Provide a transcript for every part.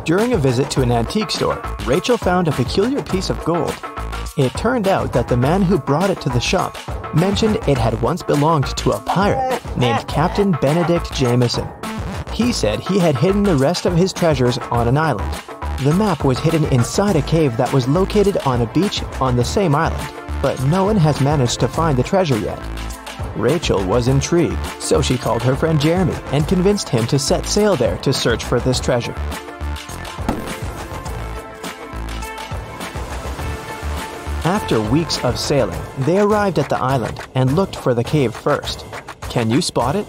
During a visit to an antique store, Rachel found a peculiar piece of gold. It turned out that the man who brought it to the shop mentioned it had once belonged to a pirate named Captain Benedict Jameson. He said he had hidden the rest of his treasures on an island. The map was hidden inside a cave that was located on a beach on the same island, but no one has managed to find the treasure yet. Rachel was intrigued, so she called her friend Jeremy and convinced him to set sail there to search for this treasure. After weeks of sailing, they arrived at the island and looked for the cave first. Can you spot it?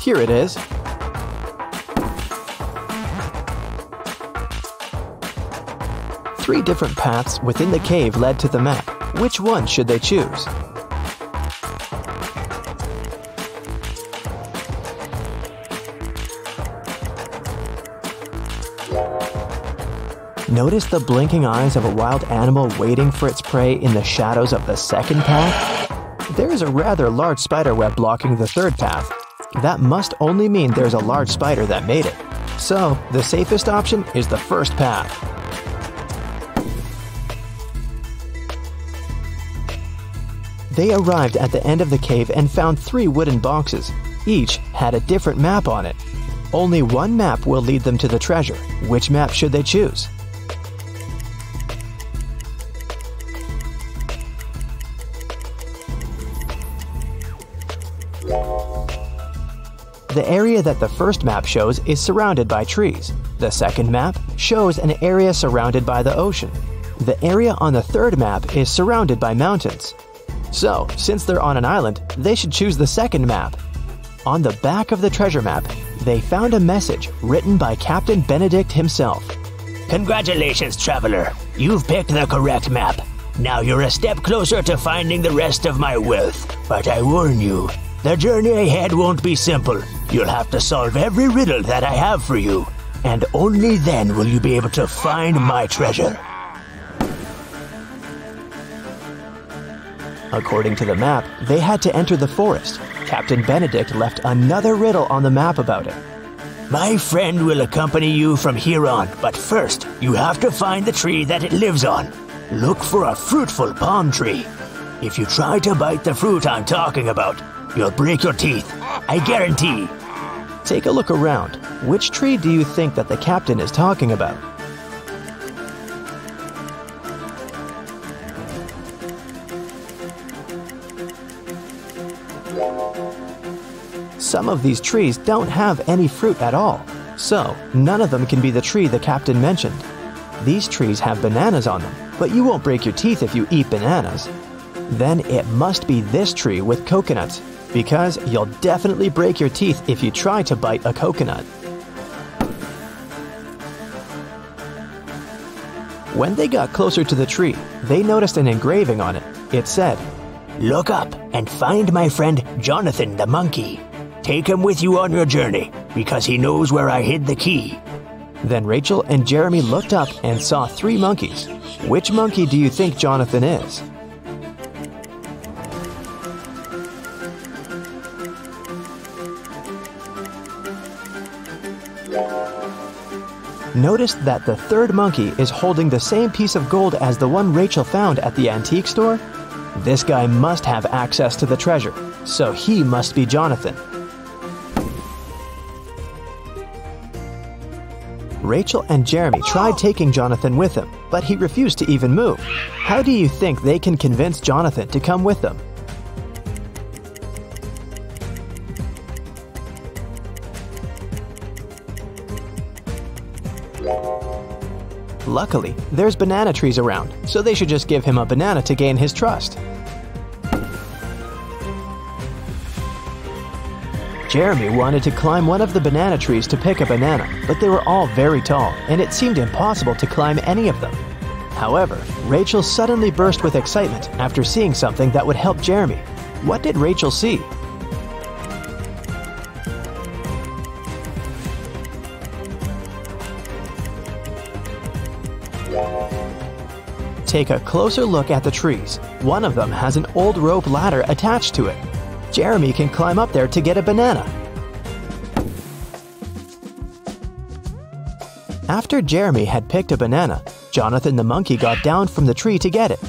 Here it is. Three different paths within the cave led to the map. Which one should they choose? Notice the blinking eyes of a wild animal waiting for its prey in the shadows of the second path? There is a rather large spider web blocking the third path. That must only mean there's a large spider that made it. So, the safest option is the first path. They arrived at the end of the cave and found 3 wooden boxes. Each had a different map on it. Only one map will lead them to the treasure. Which map should they choose? The area that the first map shows is surrounded by trees. The second map shows an area surrounded by the ocean. The area on the third map is surrounded by mountains. So, since they're on an island, they should choose the second map. On the back of the treasure map, they found a message written by Captain Benedict himself. Congratulations, traveler. You've picked the correct map. Now you're a step closer to finding the rest of my wealth. But I warn you, the journey ahead won't be simple. You'll have to solve every riddle that I have for you, and only then will you be able to find my treasure. According to the map, they had to enter the forest. Captain Benedict left another riddle on the map about it. My friend will accompany you from here on, but first, you have to find the tree that it lives on. Look for a fruitful palm tree. If you try to bite the fruit I'm talking about, you'll break your teeth. I guarantee. Take a look around. Which tree do you think that the captain is talking about? Some of these trees don't have any fruit at all, so none of them can be the tree the captain mentioned. These trees have bananas on them, but you won't break your teeth if you eat bananas. Then it must be this tree with coconuts, because you'll definitely break your teeth if you try to bite a coconut. When they got closer to the tree, they noticed an engraving on it. It said, "Look up and find my friend Jonathan the monkey. Take him with you on your journey, because he knows where I hid the key." Then Rachel and Jeremy looked up and saw 3 monkeys. Which monkey do you think Jonathan is? Notice that the third monkey is holding the same piece of gold as the one Rachel found at the antique store. This guy must have access to the treasure, so he must be Jonathan. Rachel and Jeremy tried taking Jonathan with them, but he refused to even move. How do you think they can convince Jonathan to come with them? Luckily, there's banana trees around, so they should just give him a banana to gain his trust. Jeremy wanted to climb one of the banana trees to pick a banana, but they were all very tall, and it seemed impossible to climb any of them. However, Rachel suddenly burst with excitement after seeing something that would help Jeremy. What did Rachel see? Take a closer look at the trees. One of them has an old rope ladder attached to it. Jeremy can climb up there to get a banana. After Jeremy had picked a banana, Jonathan the monkey got down from the tree to get it.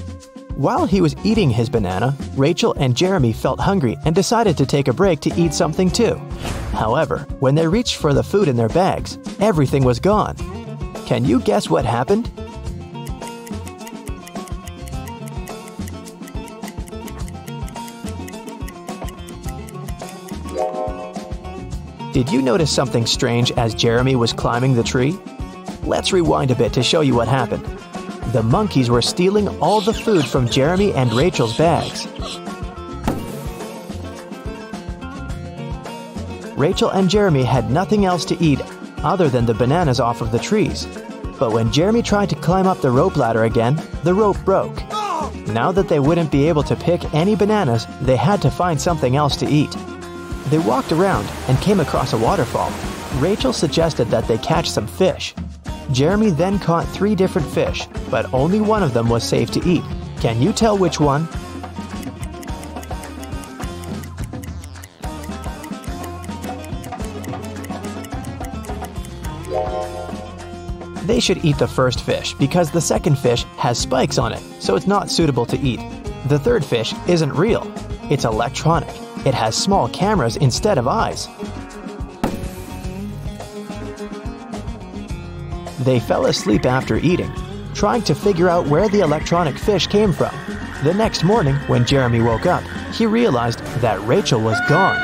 While he was eating his banana, Rachel and Jeremy felt hungry and decided to take a break to eat something too. However, when they reached for the food in their bags, everything was gone. Can you guess what happened? Did you notice something strange as Jeremy was climbing the tree? Let's rewind a bit to show you what happened. The monkeys were stealing all the food from Jeremy and Rachel's bags. Rachel and Jeremy had nothing else to eat other than the bananas off of the trees. But when Jeremy tried to climb up the rope ladder again, the rope broke. Now that they wouldn't be able to pick any bananas, they had to find something else to eat. They walked around and came across a waterfall. Rachel suggested that they catch some fish. Jeremy then caught 3 different fish, but only one of them was safe to eat. Can you tell which one? They should eat the first fish because the second fish has spikes on it, so it's not suitable to eat. The third fish isn't real. It's electronic. It has small cameras instead of eyes. They fell asleep after eating, trying to figure out where the electronic fish came from. The next morning, when Jeremy woke up, he realized that Rachel was gone.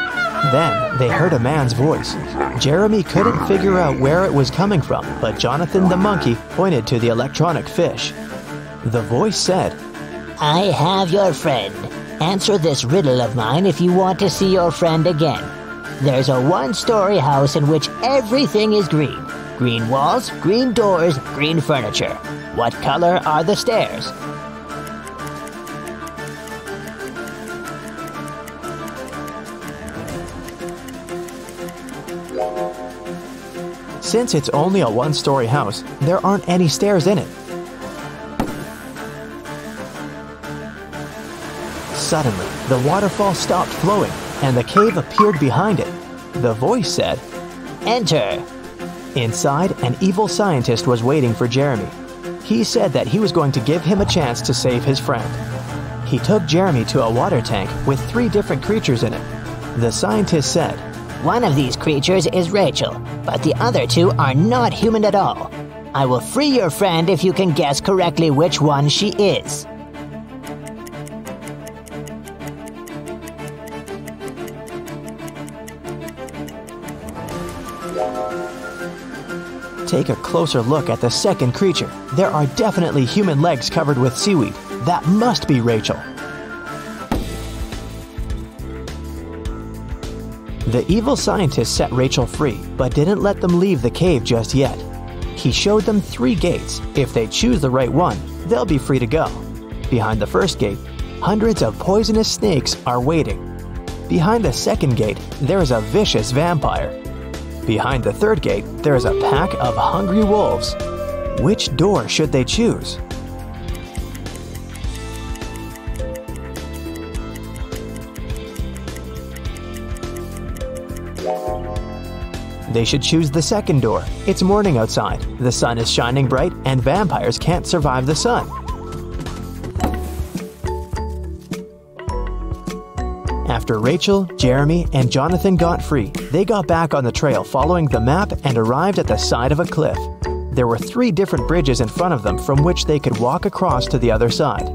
Then they heard a man's voice. Jeremy couldn't figure out where it was coming from, but Jonathan the monkey pointed to the electronic fish. The voice said, I have your friend. Answer this riddle of mine if you want to see your friend again. There's a one-story house in which everything is green. Green walls, green doors, green furniture. What color are the stairs? Since it's only a one-story house, there aren't any stairs in it. Suddenly, the waterfall stopped flowing, and the cave appeared behind it. The voice said, Enter! Inside, an evil scientist was waiting for Jeremy. He said that he was going to give him a chance to save his friend. He took Jeremy to a water tank with 3 different creatures in it. The scientist said, One of these creatures is Rachel, but the other 2 are not human at all. I will free your friend if you can guess correctly which one she is. Take a closer look at the second creature. There are definitely human legs covered with seaweed. That must be Rachel. The evil scientist set Rachel free, but didn't let them leave the cave just yet. He showed them 3 gates. If they choose the right one, they'll be free to go. Behind the first gate, hundreds of poisonous snakes are waiting. Behind the second gate, there is a vicious vampire. Behind the third gate, there is a pack of hungry wolves. Which door should they choose? They should choose the second door. It's morning outside, the sun is shining bright, and vampires can't survive the sun. After Rachel, Jeremy, and Jonathan got free, they got back on the trail following the map and arrived at the side of a cliff. There were 3 different bridges in front of them from which they could walk across to the other side.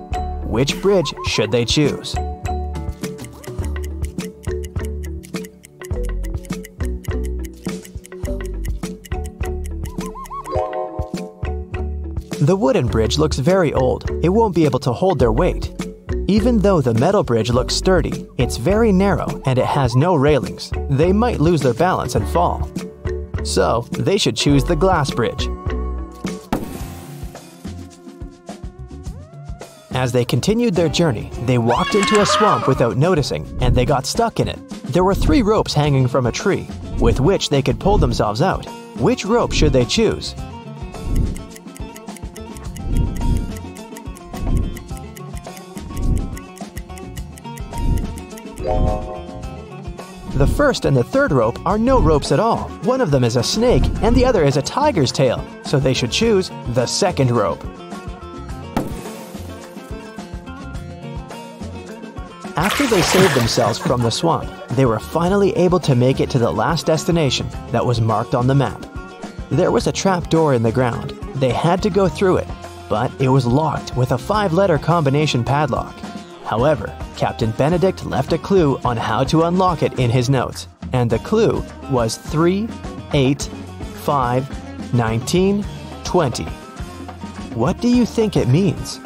Which bridge should they choose? The wooden bridge looks very old. It won't be able to hold their weight. Even though the metal bridge looks sturdy, it's very narrow and it has no railings. They might lose their balance and fall. So, they should choose the glass bridge. As they continued their journey, they walked into a swamp without noticing, and they got stuck in it. There were 3 ropes hanging from a tree, with which they could pull themselves out. Which rope should they choose? The first and the third rope are no ropes at all. One of them is a snake and the other is a tiger's tail, so they should choose the second rope. After they saved themselves from the swamp, they were finally able to make it to the last destination that was marked on the map. There was a trap door in the ground. They had to go through it, but it was locked with a 5-letter combination padlock. However, Captain Benedict left a clue on how to unlock it in his notes, and the clue was 3, 8, 5, 19, 20. What do you think it means?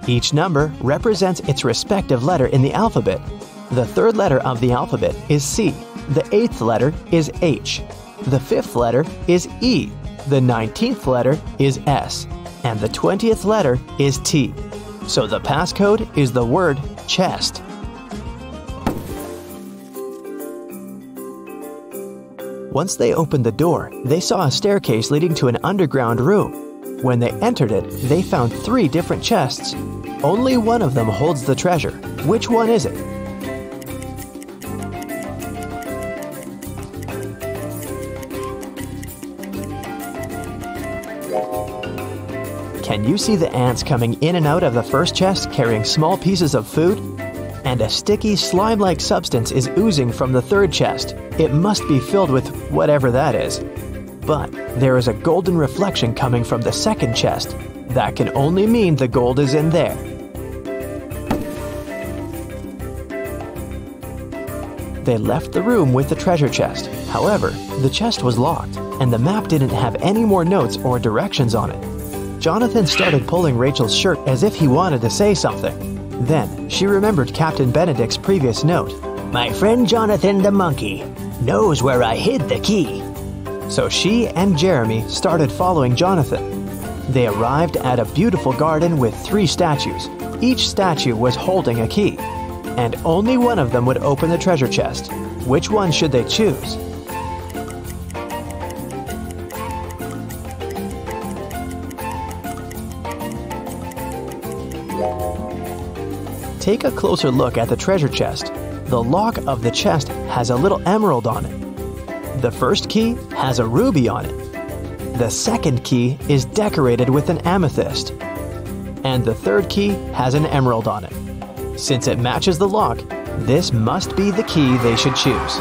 Each number represents its respective letter in the alphabet. The third letter of the alphabet is C. The 8th letter is H. The 5th letter is E. The 19th letter is S. And the 20th letter is T. So the passcode is the word chest. Once they opened the door, they saw a staircase leading to an underground room. When they entered it, they found 3 different chests. Only one of them holds the treasure. Which one is it? Can you see the ants coming in and out of the first chest carrying small pieces of food? And a sticky, slime-like substance is oozing from the third chest. It must be filled with whatever that is. But there is a golden reflection coming from the second chest. That can only mean the gold is in there. They left the room with the treasure chest. However, the chest was locked, and the map didn't have any more notes or directions on it. Jonathan started pulling Rachel's shirt as if he wanted to say something. Then, she remembered Captain Benedict's previous note. My friend Jonathan the monkey knows where I hid the key. So she and Jeremy started following Jonathan. They arrived at a beautiful garden with 3 statues. Each statue was holding a key, and only one of them would open the treasure chest. Which one should they choose? Take a closer look at the treasure chest. The lock of the chest has a little emerald on it. The first key has a ruby on it. The second key is decorated with an amethyst. And the third key has an emerald on it. Since it matches the lock, this must be the key they should choose.